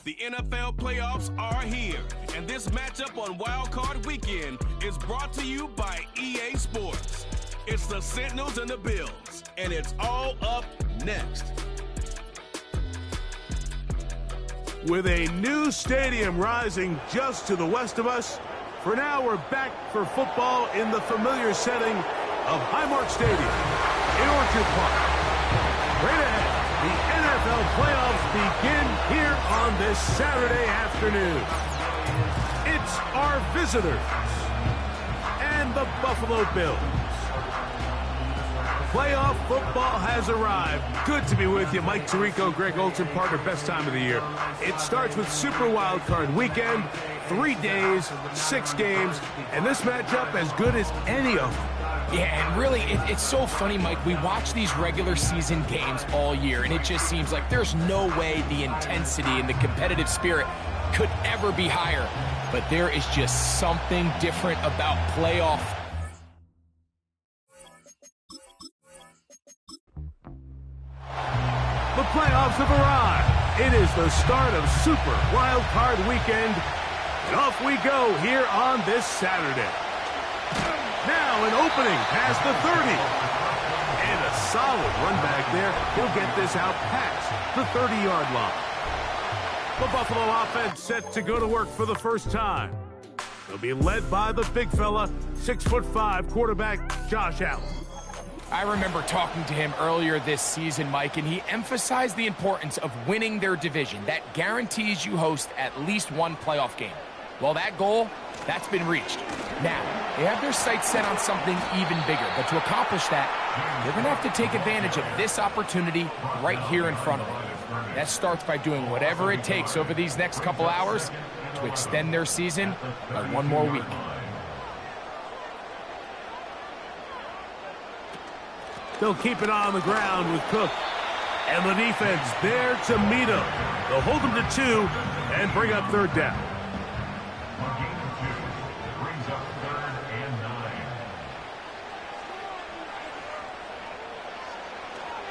The NFL playoffs are here, and this matchup on Wildcard Weekend is brought to you by EA Sports. It's the Sentinels and the Bills, and it's all up next. With a new stadium rising just to the west of us, for now we're back for football in the familiar setting of Highmark Stadium in Orchard Park. Right ahead, the NFL playoffs begin here on this Saturday afternoon. It's our visitors and the Buffalo Bills. Playoff football has arrived. Good to be with you. Mike Tirico, Greg Olson, partner, best time of the year. It starts with Super Wildcard Weekend, 3 days, 6 games, and this matchup as good as any of them. Yeah, and really, it's so funny, Mike. We watch these regular season games all year, and it just seems like there's no way the intensity and the competitive spirit could ever be higher. But there is just something different about playoff. The playoffs have arrived. It is the start of Super Wildcard Weekend, and off we go here on this Saturday. Now an opening past the 30. And a solid run back there. He'll get this out past the 30-yard line. The Buffalo offense set to go to work for the first time. They'll be led by the big fella, 6'5" quarterback Josh Allen. I remember talking to him earlier this season, Mike, and he emphasized the importance of winning their division. That guarantees you host at least one playoff game. Well, that goal, that's been reached. Now, they have their sights set on something even bigger, but to accomplish that, they're going to have to take advantage of this opportunity right here in front of them. That starts by doing whatever it takes over these next couple hours to extend their season by one more week. They'll keep it on the ground with Cook. And the defense there to meet him. They'll hold him to 2 and bring up third down.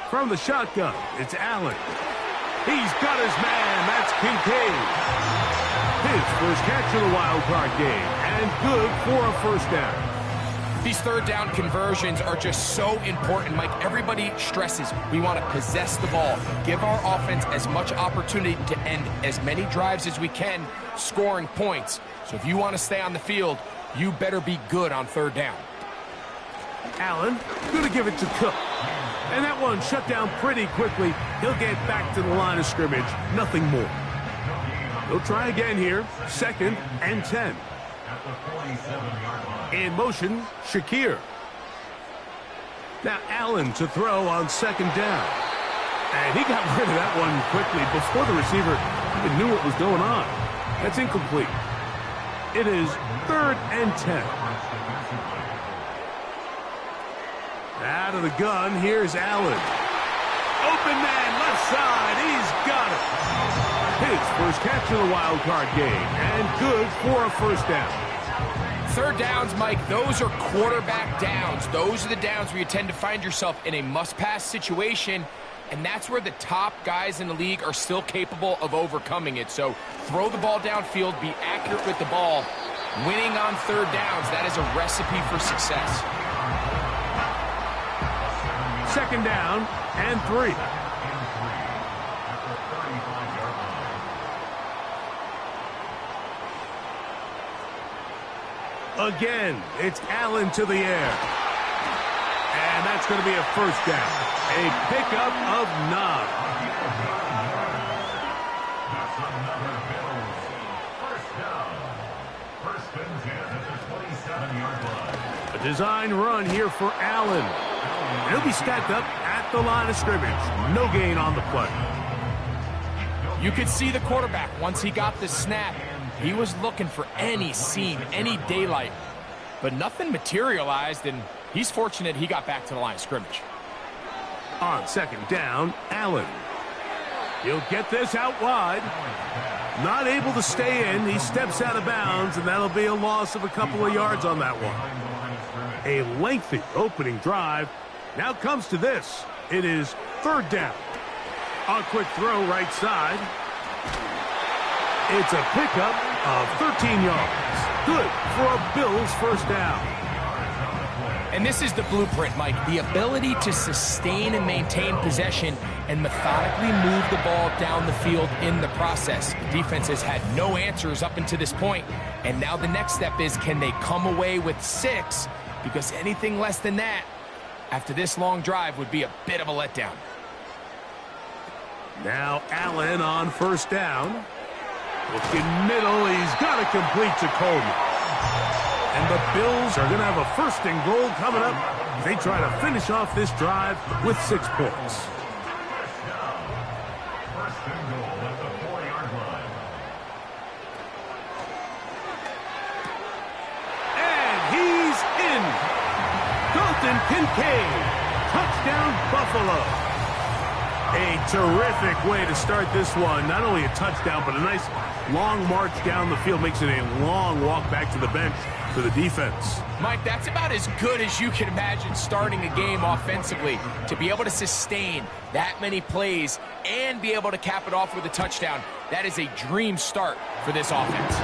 From the shotgun, it's Allen. He's got his man. That's Kincaid. His first catch of the wild card game. And good for a first down. These third down conversions are just so important, Mike. Everybody stresses we want to possess the ball, give our offense as much opportunity to end as many drives as we can, scoring points. So if you want to stay on the field, you better be good on third down. Allen going to give it to Cook. And that one shut down pretty quickly. He'll get back to the line of scrimmage. Nothing more. He'll try again here. 2nd and 10. In motion, Shakir. Now Allen to throw on 2nd down. And he got rid of that one quickly before the receiver even knew what was going on. That's incomplete. It is 3rd and 10. Out of the gun, here's Allen. Open man, left side, he's got it. His first catch of the wild card game, and good for a first down. Third downs, Mike, those are quarterback downs. Those are the downs where you tend to find yourself in a must-pass situation, and that's where the top guys in the league are still capable of overcoming it. So throw the ball downfield, be accurate with the ball. Winning on third downs, that is a recipe for success. 2nd down and 3. Again, it's Allen to the air. And that's going to be a first down. A pickup of 9. A design run here for Allen. He'll be stacked up at the line of scrimmage. No gain on the play. You could see the quarterback once he got the snap. He was looking for any seam, any daylight, but nothing materialized, and he's fortunate he got back to the line of scrimmage. On 2nd down, Allen. He'll get this out wide. Not able to stay in. He steps out of bounds, and that'll be a loss of a couple of yards on that one. A lengthy opening drive. Now comes to this. It is 3rd down. A quick throw right side. It's a pickup of 13 yards. Good for a Bills first down. And this is the blueprint, Mike. The ability to sustain and maintain possession and methodically move the ball down the field in the process. The defense has had no answers up until this point, and now the next step is, can they come away with 6? Because anything less than that, after this long drive, would be a bit of a letdown. Now Allen on first down. Looking middle, he's got to complete to Coleman. And the Bills are going to have a first and goal coming up. They try to finish off this drive with 6 points. And he's in. Dalton Kincaid. Touchdown, Buffalo. A terrific way to start this one. Not only a touchdown, but a nice long march down the field. Makes it a long walk back to the bench for the defense. Mike, that's about as good as you can imagine starting a game offensively. To be able to sustain that many plays and be able to cap it off with a touchdown, that is a dream start for this offense.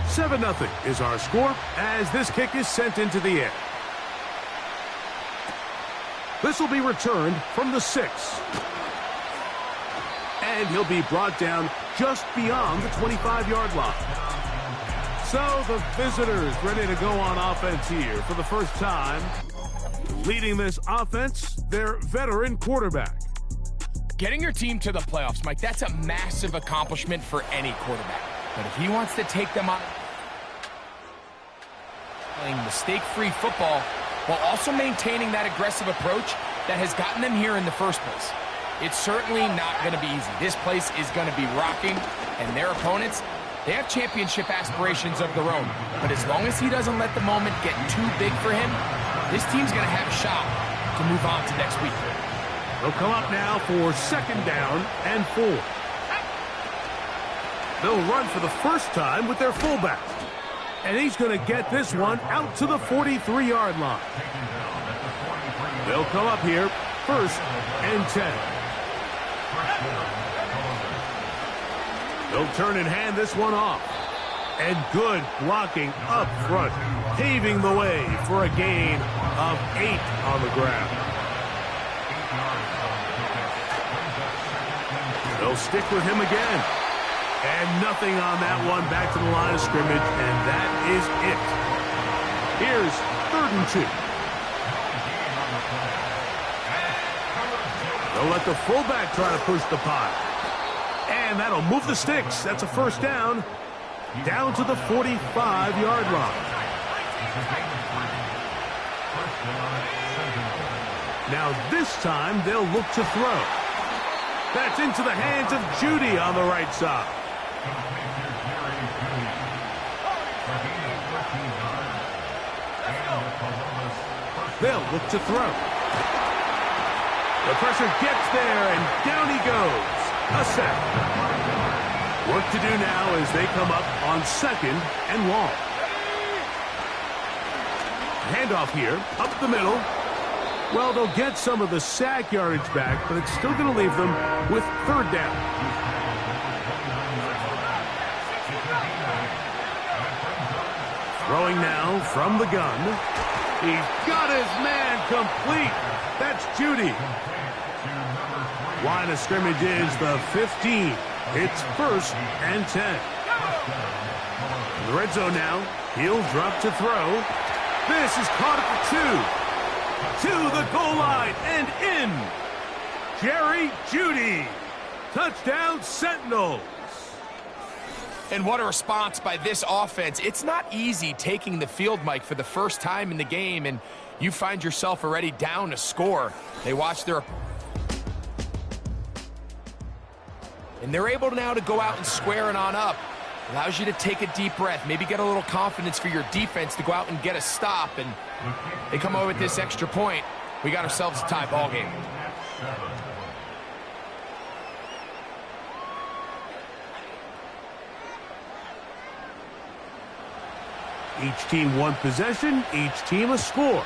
Seven 0 is our score as this kick is sent into the air. This will be returned from the 6. And he'll be brought down just beyond the 25-yard line. So the visitors ready to go on offense here for the first time. Leading this offense, their veteran quarterback. Getting your team to the playoffs, Mike, that's a massive accomplishment for any quarterback. But if he wants to take them on playing mistake-free football while also maintaining that aggressive approach that has gotten them here in the first place, it's certainly not going to be easy. This place is going to be rocking, and their opponents, they have championship aspirations of their own. But as long as he doesn't let the moment get too big for him, this team's going to have a shot to move on to next week. They'll come up now for second down and 4. They'll run for the first time with their fullback. And he's going to get this one out to the 43-yard line. They'll come up here, first and 10. They'll turn and hand this one off. And good blocking up front, paving the way for a gain of 8 on the ground. They'll stick with him again. And nothing on that one, back to the line of scrimmage, and that is it. Here's 3rd and 2. They'll let the fullback try to push the pile. And that'll move the sticks. That's a first down. Down to the 45-yard line. Now this time they'll look to throw. That's into the hands of Judy on the right side. They'll look to throw. The pressure gets there, and down he goes. A sack. Work to do now as they come up on 2nd and long. Handoff here, up the middle. Well, they'll get some of the sack yardage back, but it's still going to leave them with 3rd down. Throwing now from the gun. He's got his man complete. That's Judy. Line of scrimmage is the 15. It's 1st and 10. In the red zone now. He'll drop to throw. This is caught at the 2. To the goal line and in. Jerry Judy. Touchdown Sentinels. And what a response by this offense. It's not easy taking the field, Mike, for the first time in the game, and you find yourself already down a score. They watch their... And they're able now to go out and square it on up. Allows you to take a deep breath, maybe get a little confidence for your defense to go out and get a stop, and they come away with this extra point. We got ourselves a tie ball game. Each team one possession, each team a score.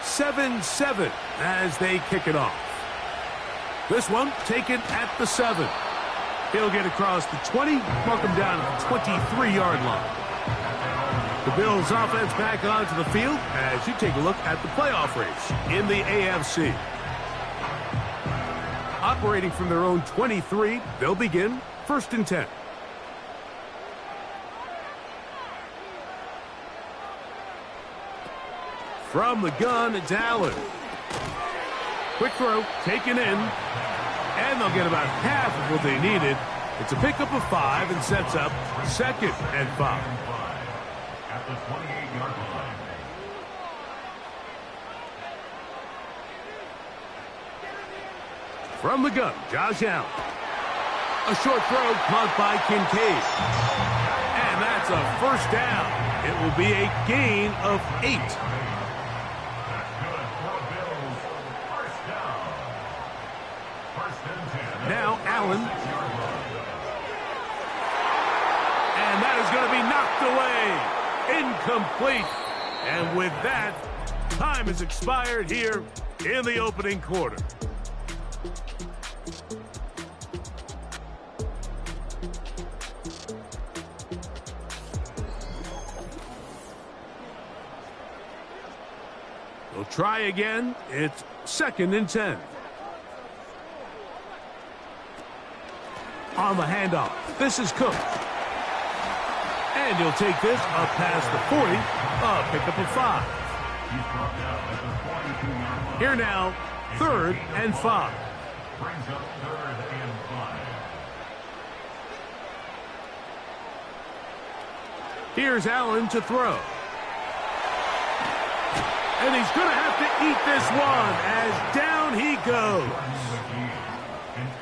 7-7 as they kick it off. This one taken at the 7. He'll get across the 20, mark him down at the 23-yard line. The Bills offense back onto the field as you take a look at the playoff race in the AFC. Operating from their own 23, they'll begin 1st and 10. From the gun, it's Allen. Quick throw, taken in, and they'll get about half of what they needed. It's a pickup of 5 and sets up 2nd and 5. At the 28-yard line. From the gun, Josh Allen. A short throw caught by Kincaid. And that's a 1st down. It will be a gain of 8. Now Allen. And that is going to be knocked away. Incomplete. And with that, time has expired here in the opening quarter. We'll try again. It's 2nd and 10. On the handoff, this is Cook. And he'll take this up past the 40, a pickup of 5. Here now, 3rd and 5. Brings up 3rd and 5. Here's Allen to throw. And he's going to have to eat this one as down he goes.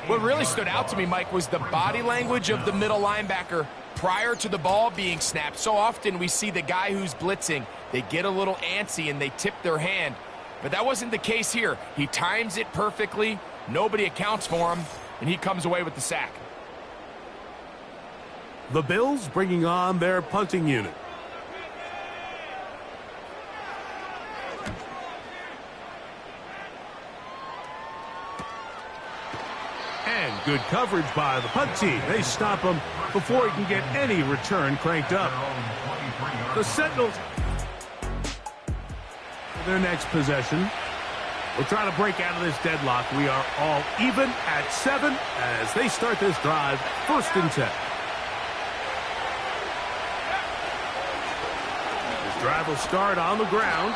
What really stood out to me, Mike, was the body language of the middle linebacker prior to the ball being snapped. So often we see the guy who's blitzing, they get a little antsy and they tip their hand. But that wasn't the case here. He times it perfectly, nobody accounts for him, and he comes away with the sack. The Bills bringing on their punting unit. And good coverage by the punt team. They stop him before he can get any return cranked up. The Sentinels, their next possession, will try to break out of this deadlock. We are all even at 7 as they start this drive, 1st and 10. This drive will start on the ground,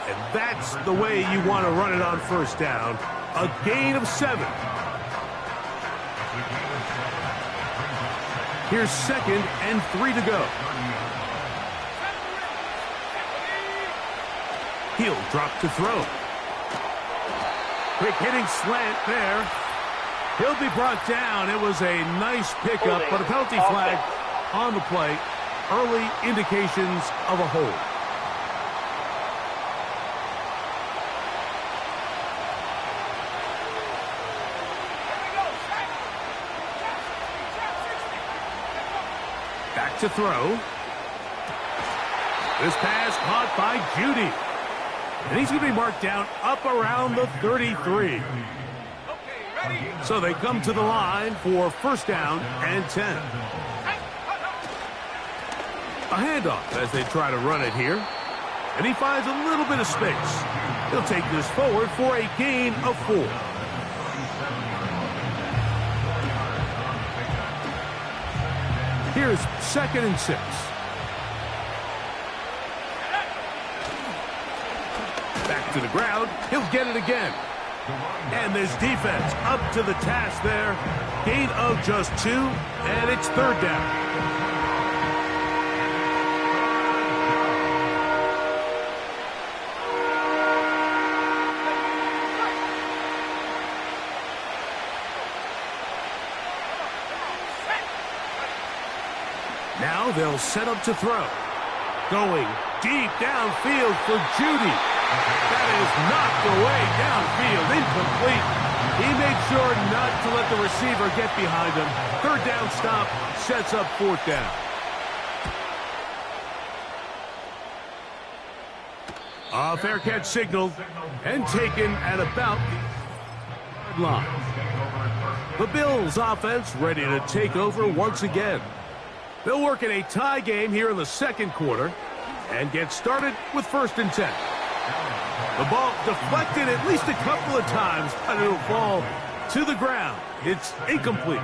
and that's the way you want to run it on 1st down. A gain of 7. Here's 2nd and 3 to go. He'll drop to throw. Quick hitting slant there. He'll be brought down. It was a nice pickup, but a penalty flag on the play. Early indications of a hold. Back to throw. This pass caught by Judy. And he's going to be marked down up around the 33. So they come to the line for 1st down and 10. A handoff as they try to run it here. And he finds a little bit of space. He'll take this forward for a gain of 4. Here's 2nd and 6. Back to the ground. He'll get it again. And this defense up to the task there. Gain of just 2, and it's 3rd down. Now they'll set up to throw. Going deep downfield for Judy. That is knocked away downfield, incomplete. He made sure not to let the receiver get behind him. 3rd down stop sets up 4th down. A fair catch signaled and taken at about the line. The Bills offense ready to take over once again. They'll work in a tie game here in the second quarter and get started with 1st and 10. The ball deflected at least a couple of times, but it'll fall to the ground. It's incomplete.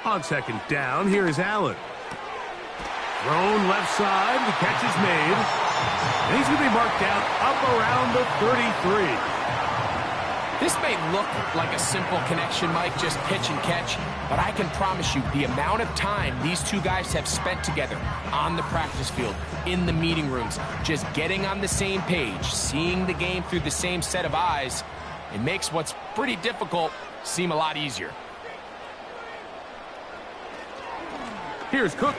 On 2nd down, here is Allen. Thrown left side, the catch is made. And he's going to be marked down up around the 33. This may look like a simple connection, Mike, just pitch and catch, but I can promise you the amount of time these two guys have spent together on the practice field, in the meeting rooms, just getting on the same page, seeing the game through the same set of eyes, it makes what's pretty difficult seem a lot easier. Here's Cook.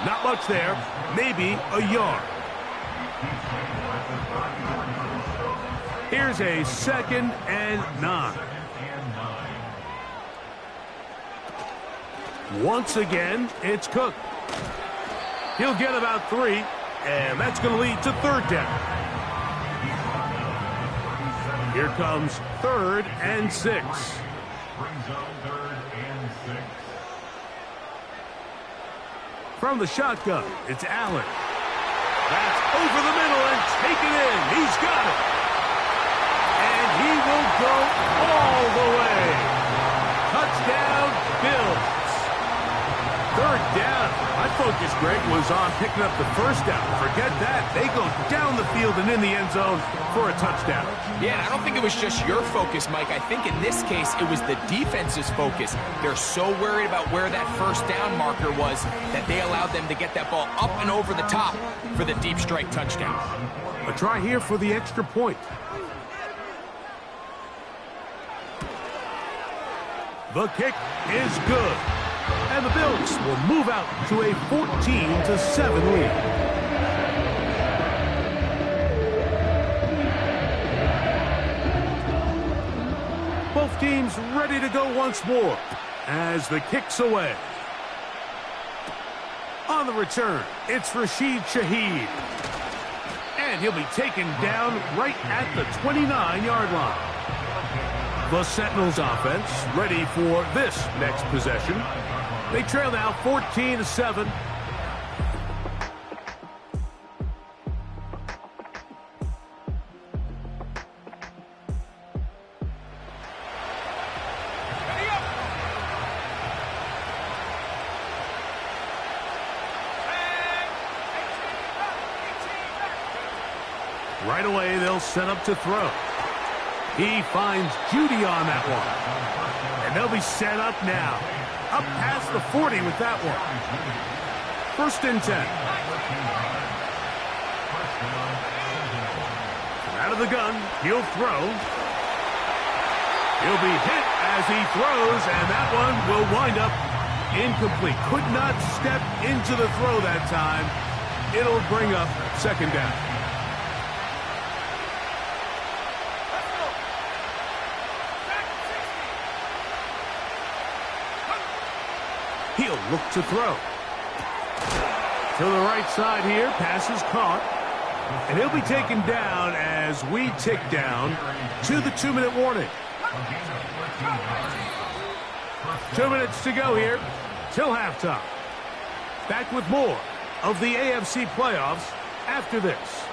Not much there. Maybe a yard. Here's a 2nd and 9. Once again, it's Cook. He'll get about 3, and that's going to lead to 3rd down. Here comes 3rd and 6. From the shotgun, it's Allen. That's over the middle and taken in. He's got it. And he will go all the way. Touchdown, Bills. 3rd down. My focus, Greg, was on picking up the 1st down. Forget that. They go down the field and in the end zone for a touchdown. Yeah, I don't think it was just your focus, Mike. I think in this case, it was the defense's focus. They're so worried about where that 1st down marker was that they allowed them to get that ball up and over the top for the deep strike touchdown. A try here for the extra point. The kick is good. And the Bills will move out to a 14-7 lead. Both teams ready to go once more as the kick's away. On the return, it's Rashid Shaheed. And he'll be taken down right at the 29-yard line. The Sentinels offense ready for this next possession. They trail now 14-7. Right away, they'll set up to throw. He finds Judy on that one. And they'll be set up now. Up past the 40 with that one. 1st and 10. Out of the gun, he'll throw. He'll be hit as he throws, and that one will wind up incomplete. Could not step into the throw that time. It'll bring up 2nd down. He'll look to throw. To the right side here, pass is caught. And he'll be taken down as we tick down to the 2-minute warning. 2 minutes to go here till halftime. Back with more of the AFC playoffs after this.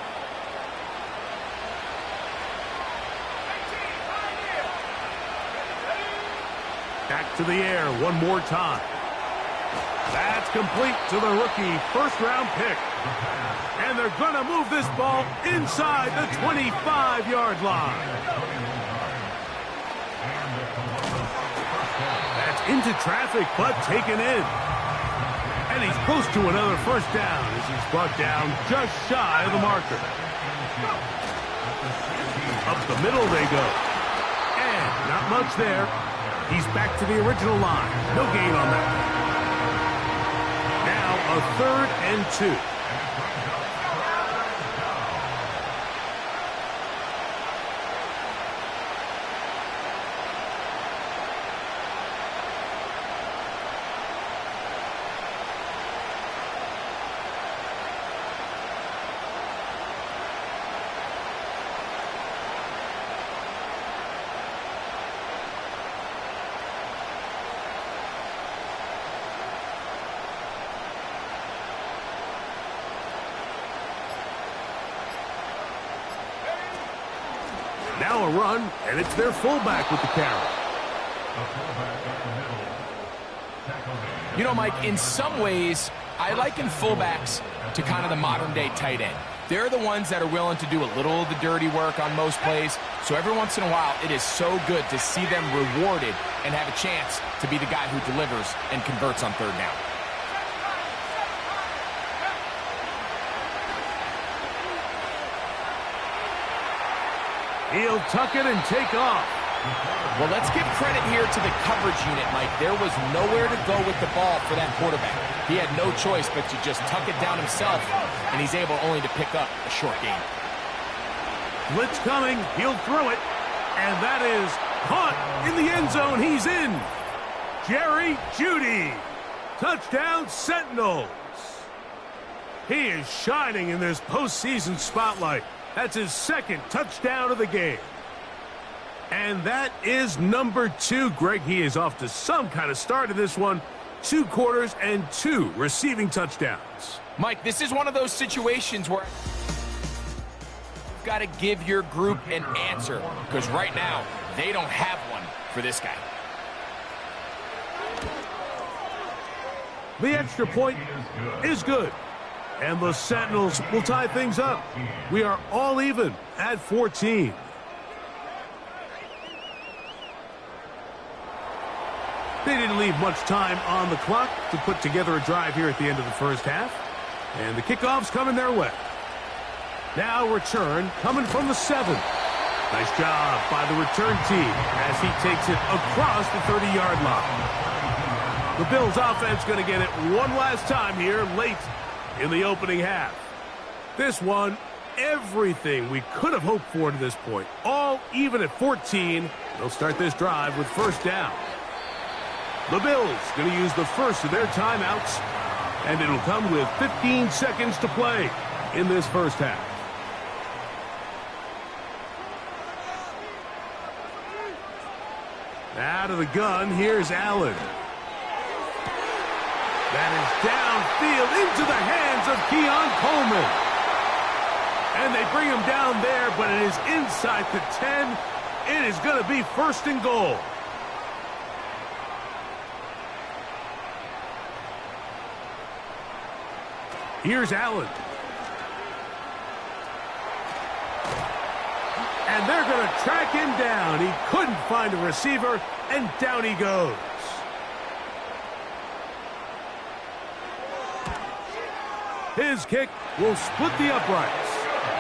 Back to the air one more time. That's complete to the rookie 1st-round pick. And they're going to move this ball inside the 25-yard line. That's into traffic, but taken in. And he's close to another 1st down as he's brought down just shy of the marker. Up the middle they go. And not much there. He's back to the original line. No gain on that. A 3rd and 2. Now a run, and it's their fullback with the carry. You know, Mike, in some ways, I liken fullbacks to kind of the modern-day tight end. They're the ones that are willing to do a little of the dirty work on most plays. So every once in a while, it is so good to see them rewarded and have a chance to be the guy who delivers and converts on third down. He'll tuck it and take off. Well, let's give credit here to the coverage unit, Mike. There was nowhere to go with the ball for that quarterback. He had no choice but to just tuck it down himself, and he's able only to pick up a short gain. Blitz coming. He'll throw it. And that is caught in the end zone. He's in. Jerry Jeudy. Touchdown, Sentinels. He is shining in this postseason spotlight. That's his second touchdown of the game. And that is number 2. Greg, he is off to some kind of start in this one. 2 quarters and 2 receiving touchdowns. Mike, this is one of those situations where you've got to give your group an answer, because right now, they don't have one for this guy. The extra point is good. And the Sentinels will tie things up. We are all even at 14. They didn't leave much time on the clock to put together a drive here at the end of the first half. And the kickoff's coming their way. Now return coming from the 7. Nice job by the return team as he takes it across the 30-yard line. The Bills offense going to get it one last time here late in the opening half. This one, everything we could have hoped for to this point. All even at 14. They'll start this drive with first down. The Bills going to use the first of their timeouts, and it'll come with 15 seconds to play in this first half. Out of the gun, here's Allen. That is downfield into the hands of Keon Coleman. And they bring him down there, but it is inside the 10. It is going to be first and goal. Here's Allen. And they're going to track him down. He couldn't find a receiver, and down he goes. His kick will split the uprights.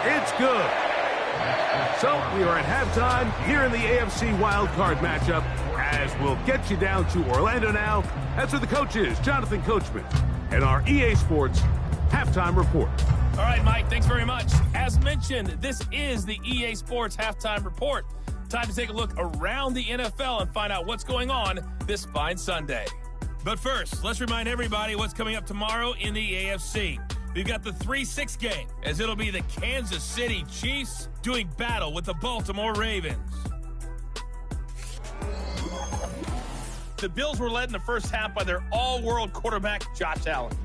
It's good. So we are at halftime here in the AFC Wildcard matchup, as we'll get you down to Orlando now. That's where the coach is, Jonathan Coachman, and our EA Sports halftime report. All right, Mike, thanks very much. As mentioned, this is the EA Sports halftime report. Time to take a look around the NFL and find out what's going on this fine Sunday. But first, let's remind everybody what's coming up tomorrow in the AFC. We've got the 3-6 game, as it'll be the Kansas City Chiefs doing battle with the Baltimore Ravens. The Bills were led in the first half by their all-world quarterback, Josh Allen.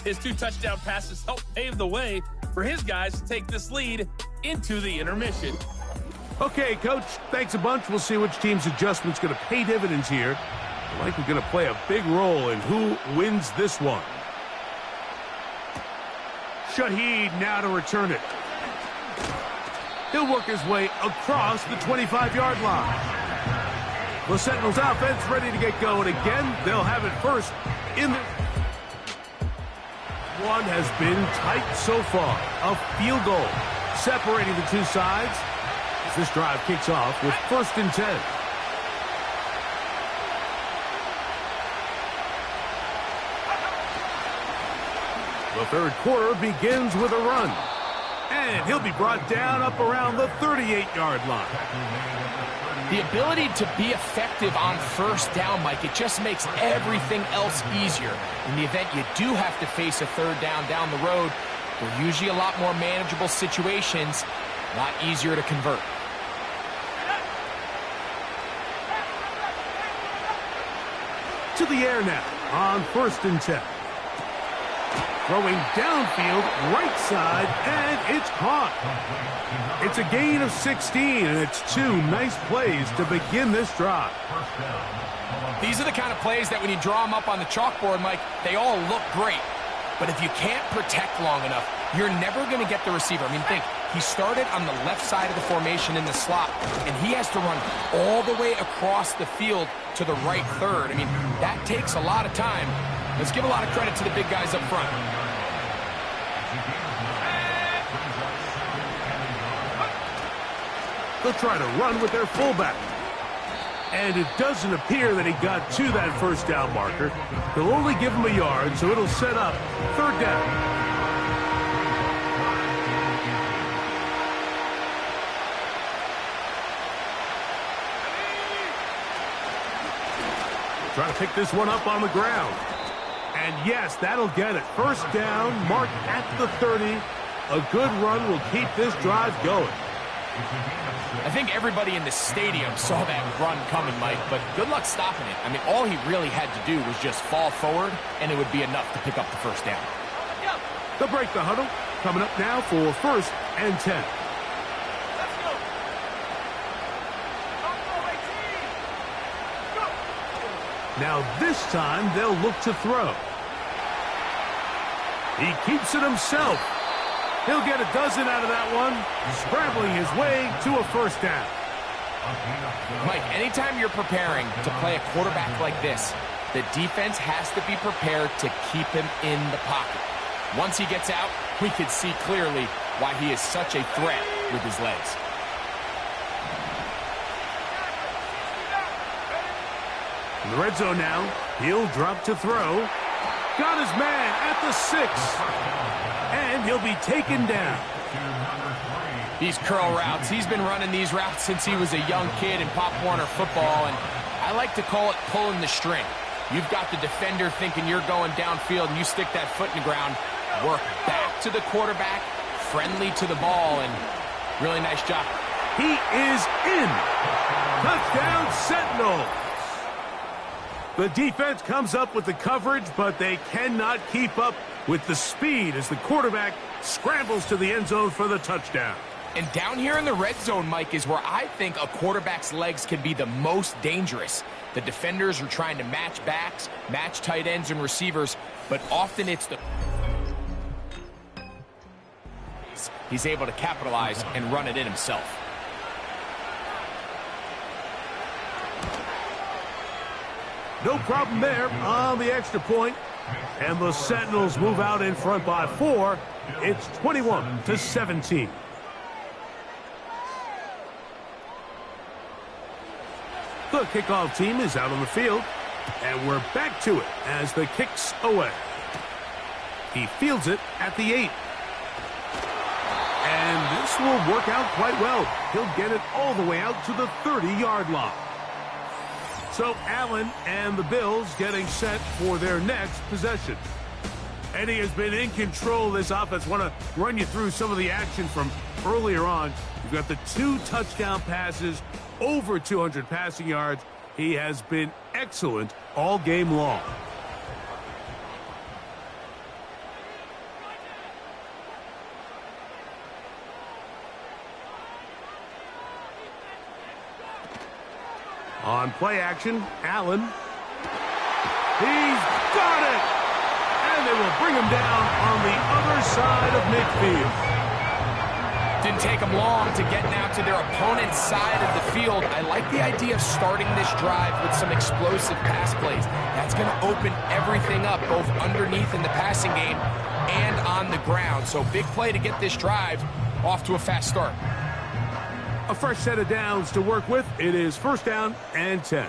His 2 touchdown passes helped pave the way for his guys to take this lead into the intermission. Okay, Coach, thanks a bunch. We'll see which team's adjustment's going to pay dividends here. I like we're going to play a big role in who wins this one. Shaheed now to return it. He'll work his way across the 25-yard line. The Sentinels offense ready to get going again. They'll have it first in the... One has been tight so far. A field goal separating the two sides as this drive kicks off with first and 10. The third quarter begins with a run. And he'll be brought down up around the 38-yard line. The ability to be effective on first down, Mike, it just makes everything else easier. In the event you do have to face a third down the road, they're usually a lot more manageable situations, a lot easier to convert. To the air now on first and 10. Throwing downfield, right side, and it's caught. It's a gain of 16, and it's 2 nice plays to begin this drive. These are the kind of plays that when you draw them up on the chalkboard, Mike, they all look great. But if you can't protect long enough, you're never going to get the receiver. I mean, think, he started on the left side of the formation in the slot, and he has to run all the way across the field to the right third. I mean, that takes a lot of time. Let's give a lot of credit to the big guys up front. They'll try to run with their fullback. And it doesn't appear that he got to that first down marker. They'll only give him a yard, so it'll set up 3rd down. Trying to pick this one up on the ground. And yes, that'll get it. 1st down, marked at the 30. A good run will keep this drive going. I think everybody in the stadium saw that run coming, Mike, but good luck stopping it. I mean, all he really had to do was just fall forward, and it would be enough to pick up the 1st down. They'll break the huddle. Coming up now for 1st and 10. Now this time they'll look to throw. He keeps it himself. He'll get a dozen out of that one, scrambling his way to a 1st down. Mike, anytime you're preparing to play a quarterback like this, the defense has to be prepared to keep him in the pocket. Once he gets out, we can see clearly why he is such a threat with his legs. In the red zone now, he'll drop to throw. Got his man at the 6. And he'll be taken down. These curl routes, he's been running these routes since he was a young kid in Pop Warner football, and I like to call it pulling the string. You've got the defender thinking you're going downfield, and you stick that foot in the ground, work back to the quarterback, friendly to the ball, and really nice job. He is in. Touchdown, Sentinels. The defense comes up with the coverage, but they cannot keep up with the speed as the quarterback scrambles to the end zone for the touchdown. And down here in the red zone, Mike, is where I think a quarterback's legs can be the most dangerous. The defenders are trying to match backs, match tight ends and receivers, but often it's the... He's able to capitalize and run it in himself. No problem there on the extra point. And the Sentinels move out in front by 4. It's 21-17. The kickoff team is out on the field. And we're back to it as the kick's away. He fields it at the 8. And this will work out quite well. He'll get it all the way out to the 30-yard line. So Allen and the Bills getting set for their next possession. Eddie has been in control of this offense. Want to run you through some of the action from earlier on. You've got the 2 touchdown passes, over 200 passing yards. He has been excellent all game long. On play action, Allen. He's got it! And they will bring him down on the other side of midfield. Didn't take them long to get now to their opponent's side of the field. I like the idea of starting this drive with some explosive pass plays. That's going to open everything up, both underneath in the passing game and on the ground. So big play to get this drive off to a fast start. A fresh set of downs to work with. It is 1st down and 10.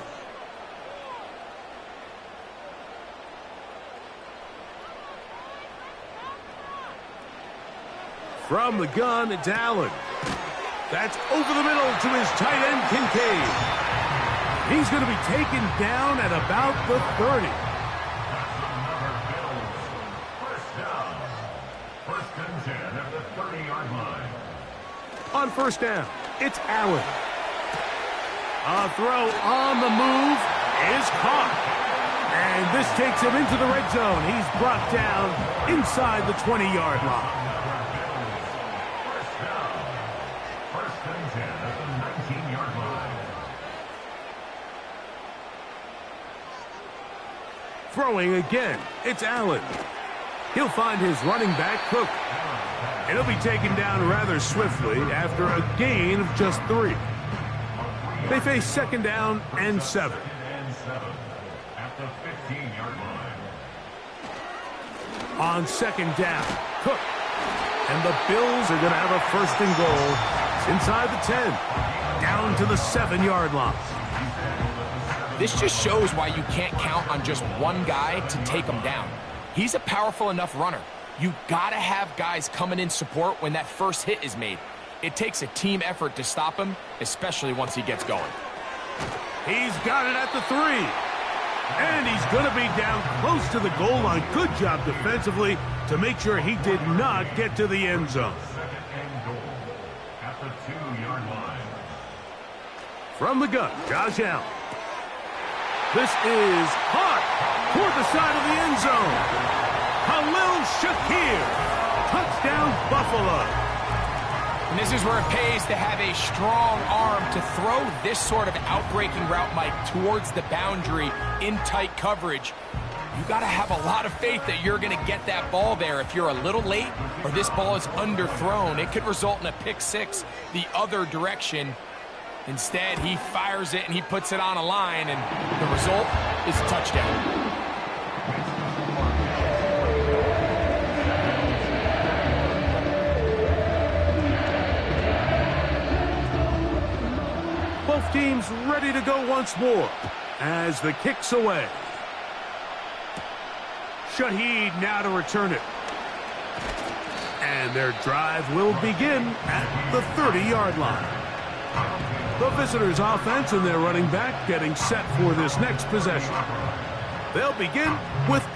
From the gun, it's Allen. That's over the middle to his tight end, Kincaid. He's going to be taken down at about the 30. First and 10 at the 30-yard line. On 1st down, it's Allen. A throw on the move is caught. And this takes him into the red zone. He's brought down inside the 20-yard line. First and 10 at the 19-yard line. Throwing again, it's Allen. He'll find his running back, Cook. And he'll be taken down rather swiftly after a gain of just 3. They face second down and 7. At the 15-yard line. On second down, Cook. And the Bills are going to have a first and goal. It's inside the 10, down to the 7-yard line. This just shows why you can't count on just one guy to take him down. He's a powerful enough runner. You got to have guys coming in support when that first hit is made. It takes a team effort to stop him, especially once he gets going. He's got it at the 3. And he's going to be down close to the goal line. Good job defensively to make sure he did not get to the end zone. Second and goal at the 2-yard line. From the gun, Josh Allen. This is hot toward the side of the end zone. Khalil Shakir. Touchdown, Buffalo. And this is where it pays to have a strong arm to throw this sort of outbreaking route, Mike, towards the boundary in tight coverage. You got to have a lot of faith that you're going to get that ball there. If you're a little late or this ball is underthrown, it could result in a pick 6 the other direction. Instead, he fires it and he puts it on a line, and the result is a touchdown. Both teams ready to go once more as the kick's away. Shaheed now to return it. And their drive will begin at the 30-yard line. The visitors' offense and their running back getting set for this next possession. They'll begin with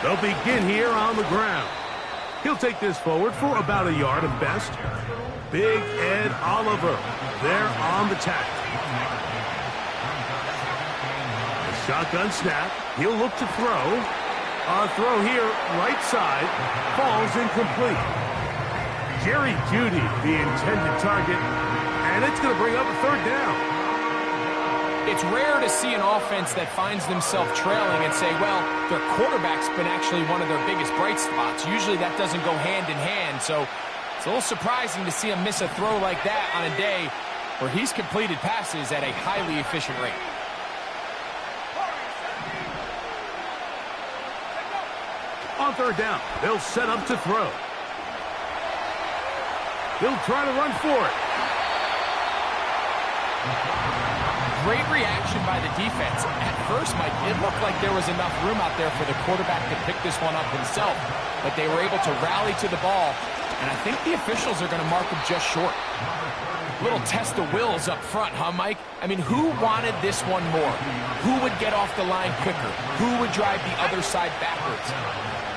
They'll begin here on the ground. He'll take this forward for about a yard at best. Big Ed Oliver there on the tackle. The shotgun snap. He'll look to throw. A throw here, right side, falls incomplete. Jerry Jeudy, the intended target, and it's going to bring up a third down. It's rare to see an offense that finds themselves trailing and say, well, their quarterback's been actually one of their biggest bright spots. Usually that doesn't go hand in hand, so it's a little surprising to see him miss a throw like that on a day where he's completed passes at a highly efficient rate. On third down, they'll set up to throw. He'll try to run for it. Great reaction by the defense. At first, Mike, it looked like there was enough room out there for the quarterback to pick this one up himself, but they were able to rally to the ball, and I think the officials are going to mark him just short. Little test of wills up front, huh, Mike? I mean, who wanted this one more? Who would get off the line quicker? Who would drive the other side backwards?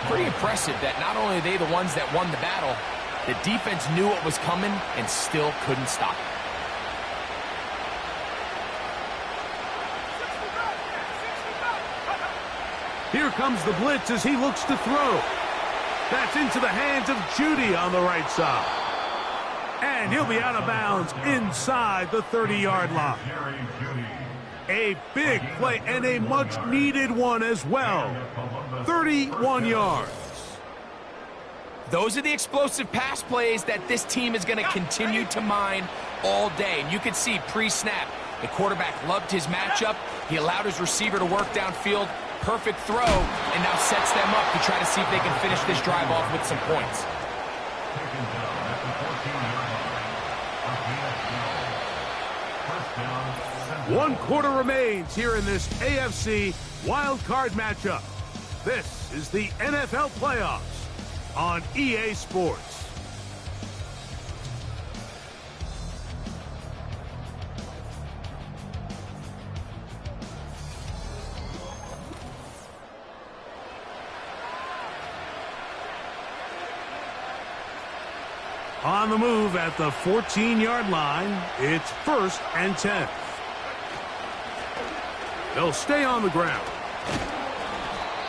Pretty impressive that not only are they the ones that won the battle, the defense knew what was coming and still couldn't stop it. Here comes the blitz as he looks to throw. That's into the hands of Jeudy on the right side. And he'll be out of bounds inside the 30-yard line. A big play and a much-needed one as well. 31 yards. Those are the explosive pass plays that this team is going to continue to mine all day. And you can see pre-snap, the quarterback loved his matchup. He allowed his receiver to work downfield. Perfect throw, and now sets them up to try to see if they can finish this drive off with some points. One quarter remains here in this AFC Wildcard matchup. This is the NFL playoffs on EA Sports. On the move at the 14-yard line, it's 1st and 10. They'll stay on the ground.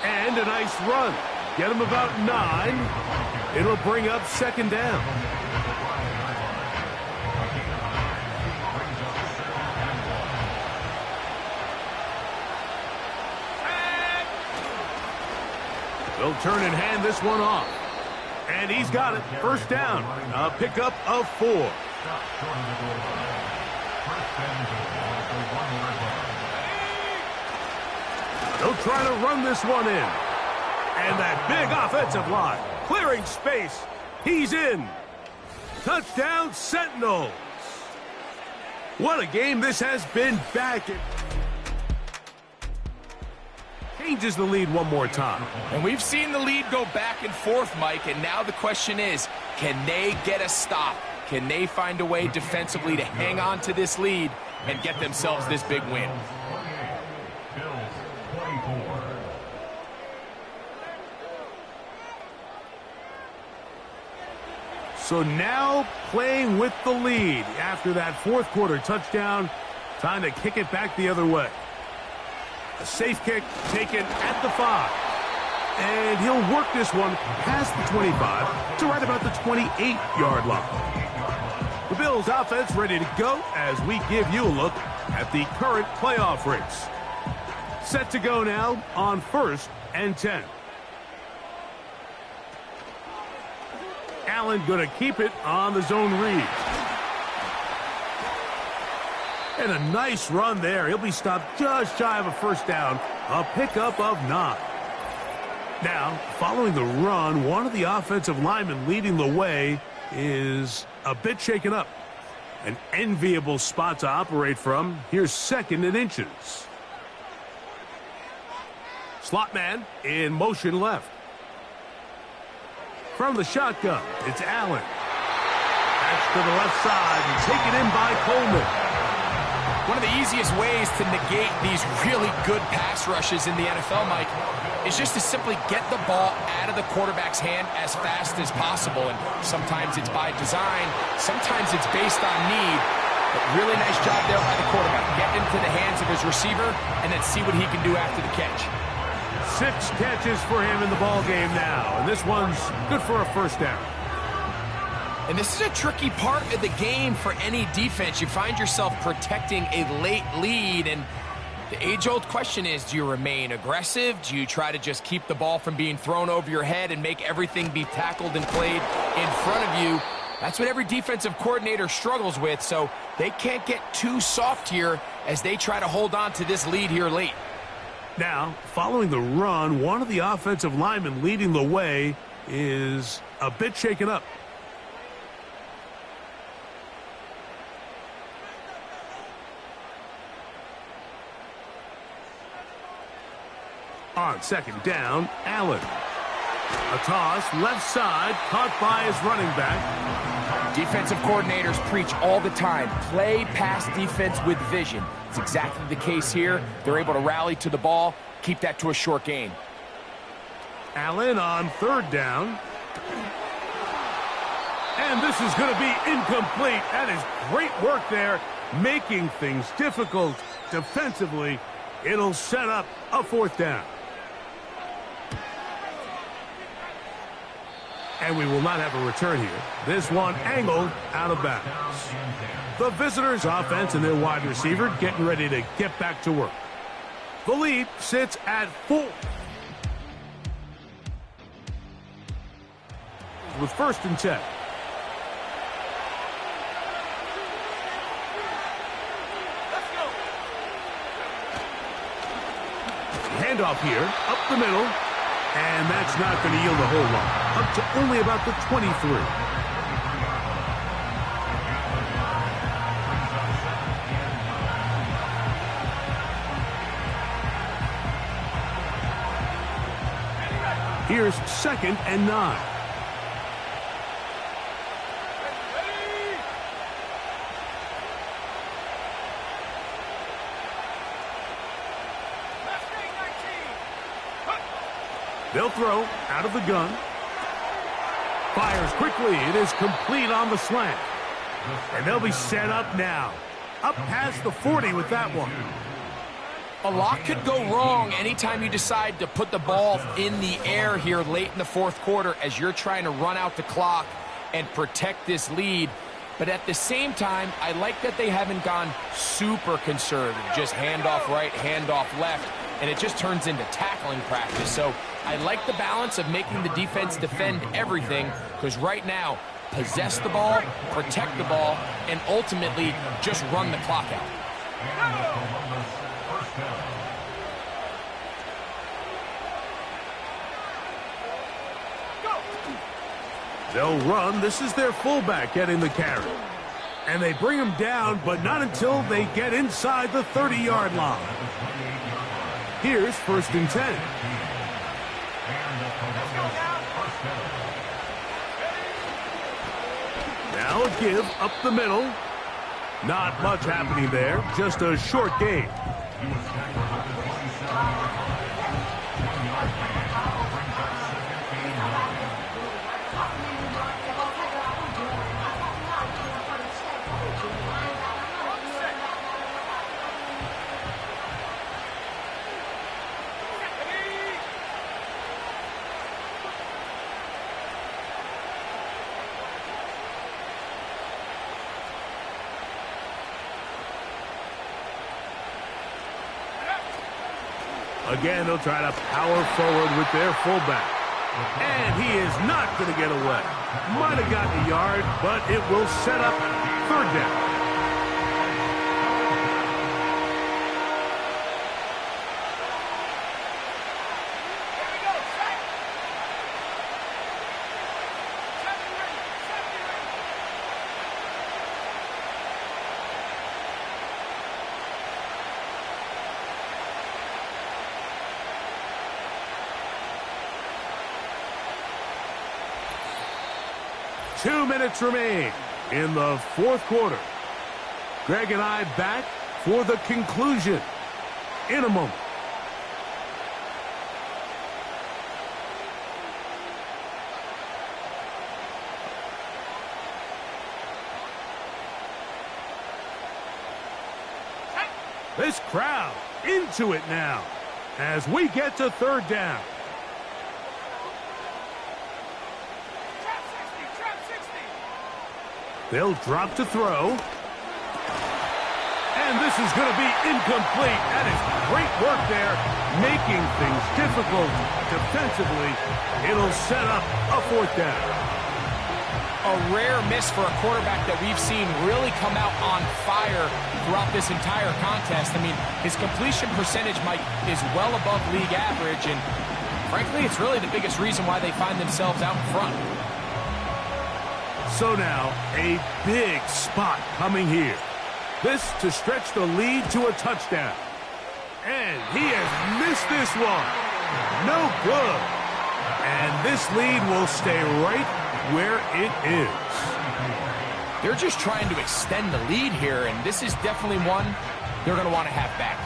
And a nice run. Get him about 9. It'll bring up 2nd down. They'll turn and hand this one off. And he's got it. 1st down. A pickup of 4. They'll try to run this one in. And that big offensive line. Clearing space. He's in. Touchdown, Sentinels. What a game this has been back. Changes the lead one more time. And we've seen the lead go back and forth, Mike, and now the question is, can they get a stop? Can they find a way defensively to hang on to this lead and get themselves this big win? So now playing with the lead after that 4th quarter touchdown, time to kick it back the other way. A safe kick taken at the 5. And he'll work this one past the 25 to right about the 28-yard line. The Bills offense ready to go as we give you a look at the current playoff race. Set to go now on 1st and 10. Allen going to keep it on the zone read. And a nice run there. He'll be stopped just shy of a 1st down. A pickup of 9. Now, following the run, one of the offensive linemen leading the way is a bit shaken up. An enviable spot to operate from. Here's 2nd and inches. Slot man in motion left. From the shotgun, it's Allen. That's to the left side and taken in by Coleman. One of the easiest ways to negate these really good pass rushes in the NFL, Mike, is just to simply get the ball out of the quarterback's hand as fast as possible. And sometimes it's by design, sometimes it's based on need. But really nice job there by the quarterback. Get into the hands of his receiver and then see what he can do after the catch. 6 catches for him in the ball game now. And this one's good for a 1st down. And this is a tricky part of the game for any defense. You find yourself protecting a late lead, and the age-old question is, do you remain aggressive? Do you try to just keep the ball from being thrown over your head and make everything be tackled and played in front of you? That's what every defensive coordinator struggles with, so they can't get too soft here as they try to hold on to this lead here late. Now, following the run, one of the offensive linemen leading the way is a bit shaken up. On 2nd down, Allen. A toss, left side, caught by his running back. Defensive coordinators preach all the time, play pass defense with vision. It's exactly the case here. They're able to rally to the ball, keep that to a short gain. Allen on 3rd down. And this is going to be incomplete. That is great work there, making things difficult defensively. It'll set up a 4th down. And we will not have a return here. This one angled out of bounds. The visitors' offense and their wide receiver getting ready to get back to work. The lead sits at 4. With 1st and 10. Handoff here, up the middle, and that's not going to yield a whole lot. Up to only about the 23. Here's 2nd and 9. They'll throw out of the gun. Fires quickly. It is complete on the slant. And they'll be set up now. Up past the 40 with that one. A lot could go wrong anytime you decide to put the ball in the air here late in the fourth quarter as you're trying to run out the clock and protect this lead. But at the same time, I like that they haven't gone super conservative. Just handoff right, handoff left, and it just turns into tackling practice. So I like the balance of making the defense defend everything, because right now, possess the ball, protect the ball, and ultimately just run the clock out. They'll run. This is their fullback getting the carry. And they bring him down, but not until they get inside the 30-yard line. Here's 1st and 10. Now a give up the middle. Not much happening there. Just a short gain. Again, they'll try to power forward with their fullback. And he is not going to get away. Might have gotten a yard, but it will set up 3rd down. Two minutes remain in the fourth quarter. Greg and I back for the conclusion in a moment. This crowd into it now as we get to 3rd down. They'll drop to throw. And this is going to be incomplete. That is great work there, making things difficult defensively. It'll set up a 4th down. A rare miss for a quarterback that we've seen really come out on fire throughout this entire contest. I mean, his completion percentage, Mike, is well above league average, and frankly, it's really the biggest reason why they find themselves out in front. So now, a big spot coming here. This to stretch the lead to a touchdown. And he has missed this one. No good. And this lead will stay right where it is. They're just trying to extend the lead here, and this is definitely one they're going to want to have back.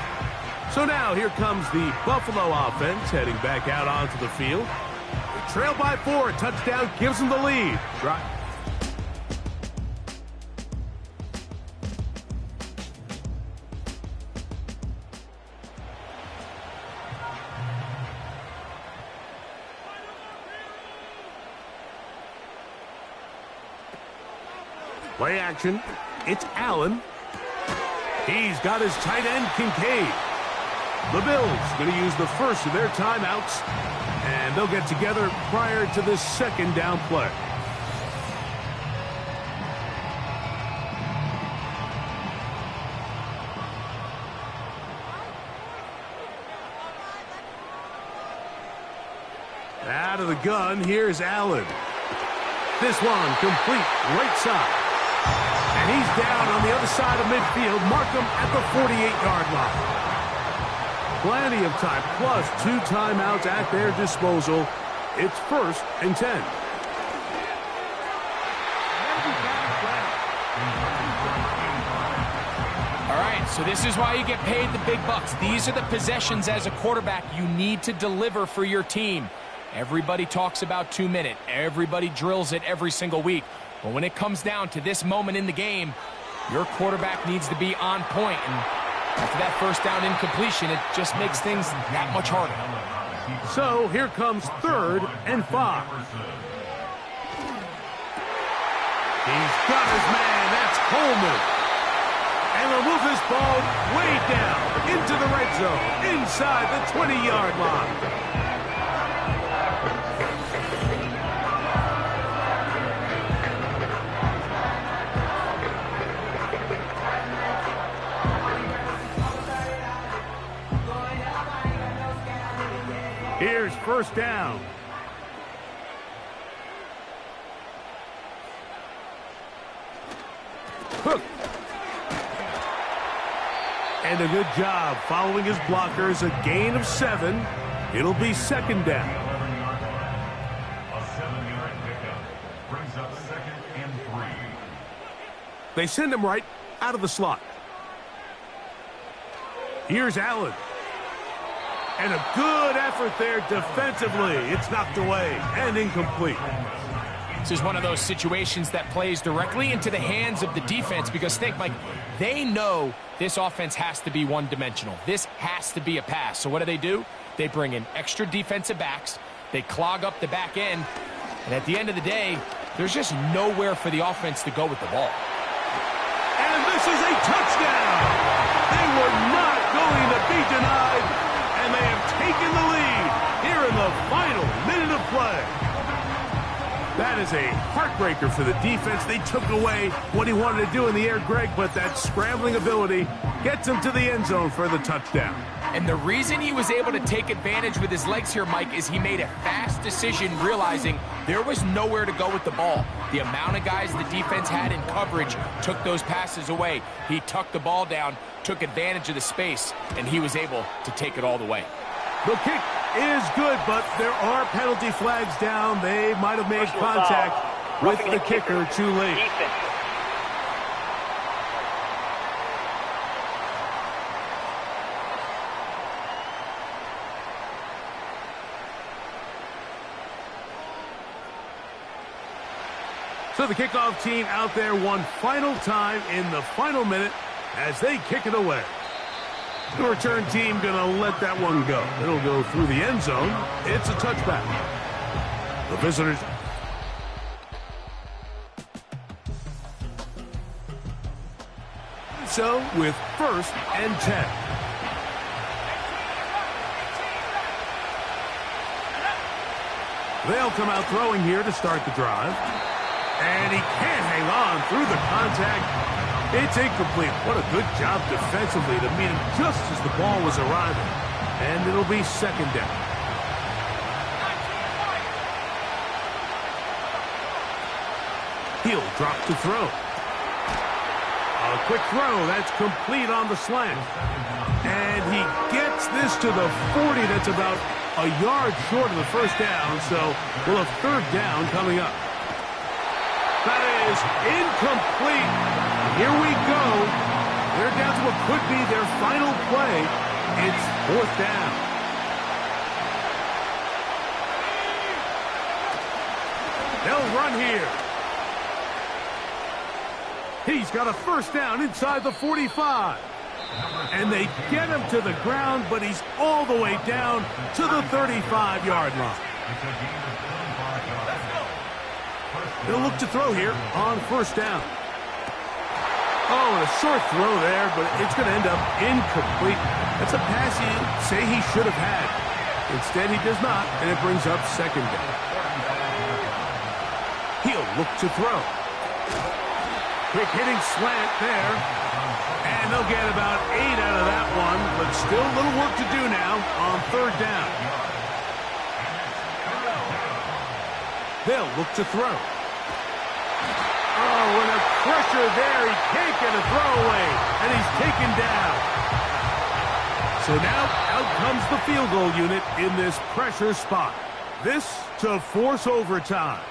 So now here comes the Buffalo offense heading back out onto the field. They trail by 4. A touchdown gives them the lead. Play action. It's Allen. He's got his tight end, Kincaid. The Bills going to use the first of their timeouts, and they'll get together prior to the 2nd down play. Out of the gun, here's Allen. This one complete, right side. And he's down on the other side of midfield. Mark him at the 48-yard line. Plenty of time, plus 2 timeouts at their disposal. It's 1st and 10. All right, so this is why you get paid the big bucks. These are the possessions as a quarterback you need to deliver for your team. Everybody talks about 2-minute. Everybody drills it every single week. But when it comes down to this moment in the game, your quarterback needs to be on point. And after that first down incompletion, it just makes things that much harder. So here comes 3rd and 5. He's got his man. That's Coleman. And they'll move this ball way down into the red zone, inside the 20-yard line. Here's 1st down. Hook. And a good job following his blockers. A gain of 7. It'll be 2nd down. A 7-yard pickup brings up 2nd and 3. They send him right out of the slot. Here's Allen. And a good effort there defensively. It's knocked away and incomplete. This is one of those situations that plays directly into the hands of the defense because think, Mike, they know this offense has to be one-dimensional. This has to be a pass. So what do? They bring in extra defensive backs. They clog up the back end. And at the end of the day, there's just nowhere for the offense to go with the ball. And this is a touchdown. They were not going to be denied. And they have taken the lead here in the final minute of play. That is a heartbreaker for the defense. They took away what he wanted to do in the air, Greg, but that scrambling ability gets him to the end zone for the touchdown. And the reason he was able to take advantage with his legs here, Mike, is he made a fast decision realizing there was nowhere to go with the ball. The amount of guys the defense had in coverage took those passes away. He tucked the ball down, took advantage of the space, and he was able to take it all the way. The kick is good, but there are penalty flags down. They might have made contact with the kicker too late. So the kickoff team out there one final time in the final minute as they kick it away. The return team going to let that one go. It'll go through the end zone. It's a touchback. The visitors. So with 1st and 10. They'll come out throwing here to start the drive. And he can't hang on through the contact. It's incomplete. What a good job defensively to meet him just as the ball was arriving. And it'll be 2nd down. He'll drop to throw. A quick throw. That's complete on the slant. And he gets this to the 40. That's about a yard short of the 1st down. So we'll have 3rd down coming up. That is incomplete. Here we go. They're down to what could be their final play. It's 4th down. They'll run here. He's got a 1st down inside the 45. And they get him to the ground, but he's all the way down to the 35-yard line. They'll look to throw here on 1st down. Oh, and a short throw there, but it's going to end up incomplete. That's a pass you say he should have had. Instead, he does not, and it brings up 2nd down. He'll look to throw. Quick hitting slant there. And they'll get about 8 out of that one, but still a little work to do now on 3rd down. They'll look to throw. Oh, and a pressure there. He can't get a throwaway, and he's taken down. So now out comes the field goal unit in this pressure spot. This to force overtime.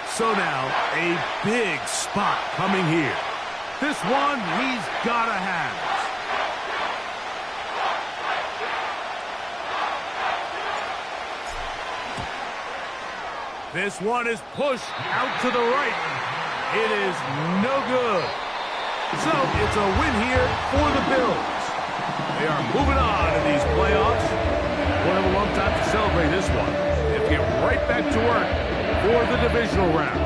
So now a big spot coming here. This one he's got to have. This one is pushed out to the right. It is no good. So it's a win here for the Bills. They are moving on in these playoffs. We'll have a long time to celebrate this one. They'll get right back to work for the divisional round.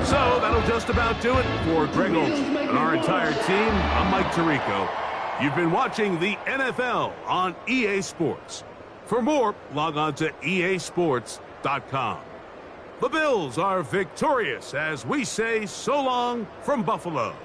So that'll just about do it for Greg Olson and our entire team. I'm Mike Tirico. You've been watching the NFL on EA Sports. For more, log on to easports.com. The Bills are victorious as we say so long from Buffalo.